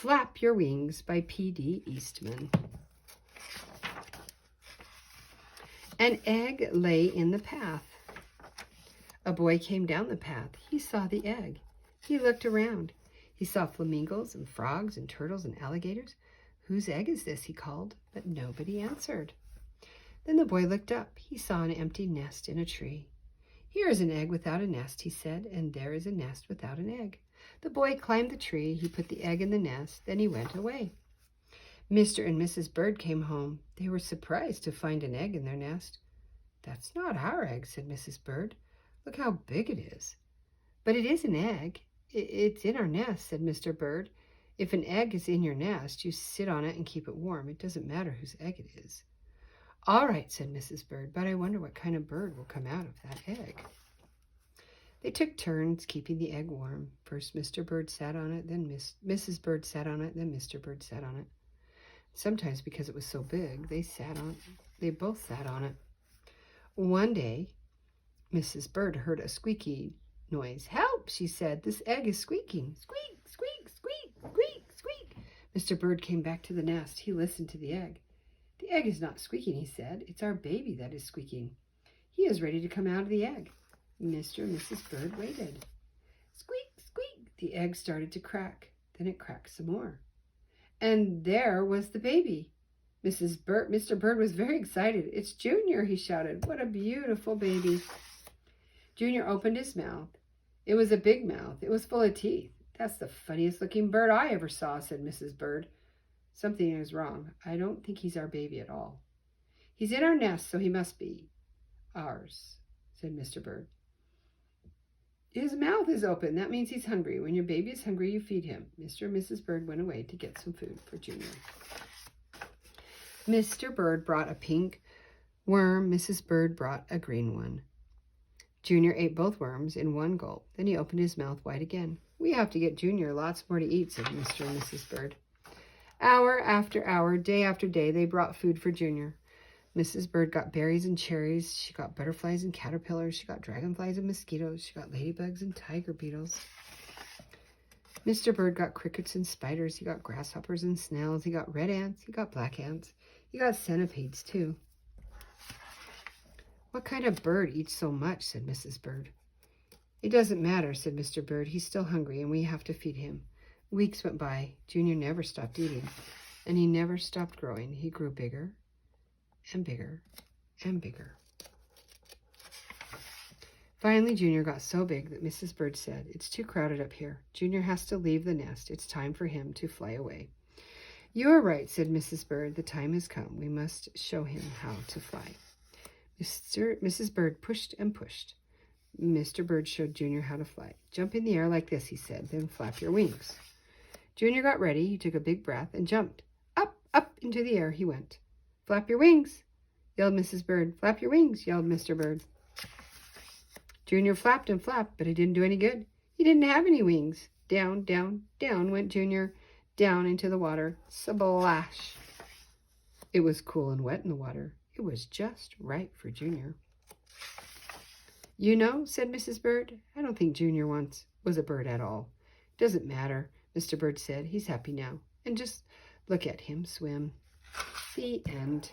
Flap Your Wings by P.D. Eastman. An egg lay in the path. A boy came down the path. He saw the egg. He looked around. He saw flamingos and frogs and turtles and alligators. "Whose egg is this?" he called, but nobody answered. Then the boy looked up. He saw an empty nest in a tree. "Here is an egg without a nest," he said, "and there is a nest without an egg." The boy climbed the tree. He put the egg in the nest. Then he went away. Mr. and Mrs. Bird came home. They were surprised to find an egg in their nest. "That's not our egg," said Mrs. Bird. "Look how big it is." "But it is an egg. It's in our nest," said Mr. Bird. "If an egg is in your nest, you sit on it and keep it warm. It doesn't matter whose egg it is." "All right," said Mrs. Bird, "but I wonder what kind of bird will come out of that egg." They took turns keeping the egg warm. First Mr. Bird sat on it, then Mrs. Bird sat on it, then Mr. Bird sat on it. Sometimes, because it was so big, they both sat on it. One day, Mrs. Bird heard a squeaky noise. "Help," she said, "this egg is squeaking. Squeak, squeak, squeak, squeak, squeak." Mr. Bird came back to the nest. He listened to the egg. "The egg is not squeaking," he said. "It's our baby that is squeaking. He is ready to come out of the egg." Mr. and Mrs. Bird waited. Squeak, squeak. The egg started to crack. Then it cracked some more. And there was the baby. Mr. Bird was very excited. "It's Junior," he shouted. "What a beautiful baby." Junior opened his mouth. It was a big mouth. It was full of teeth. "That's the funniest looking bird I ever saw," said Mrs. Bird. "Something is wrong. I don't think he's our baby at all." "He's in our nest, so he must be ours," said Mr. Bird. "His mouth is open. That means he's hungry. When your baby is hungry, you feed him." Mr. and Mrs. Bird went away to get some food for Junior. Mr. Bird brought a pink worm. Mrs. Bird brought a green one. Junior ate both worms in one gulp. Then he opened his mouth wide again. "We have to get Junior lots more to eat," said Mr. and Mrs. Bird. Hour after hour, day after day, they brought food for Junior. Mrs. Bird got berries and cherries. She got butterflies and caterpillars. She got dragonflies and mosquitoes. She got ladybugs and tiger beetles. Mr. Bird got crickets and spiders. He got grasshoppers and snails. He got red ants. He got black ants. He got centipedes, too. "What kind of bird eats so much?" said Mrs. Bird. "It doesn't matter," said Mr. Bird. "He's still hungry, and we have to feed him." Weeks went by. Junior never stopped eating, and he never stopped growing. He grew bigger and bigger and bigger. Finally, Junior got so big that Mrs. Bird said, "It's too crowded up here. Junior has to leave the nest. It's time for him to fly away." "You are right," said Mrs. Bird. "The time has come. We must show him how to fly." Mrs. Bird pushed and pushed. Mr. Bird showed Junior how to fly. "Jump in the air like this," he said, "then flap your wings." Junior got ready. He took a big breath and jumped. Up, up into the air he went. "Flap your wings," yelled Mrs. Bird. "Flap your wings," yelled Mr. Bird. Junior flapped and flapped, but it didn't do any good. He didn't have any wings. Down, down, down went Junior, down into the water. Splash! It was cool and wet in the water. It was just right for Junior. "You know," said Mrs. Bird, "I don't think Junior once was a bird at all." "Doesn't matter," Mr. Bird said. "He's happy now. And just look at him swim." The end.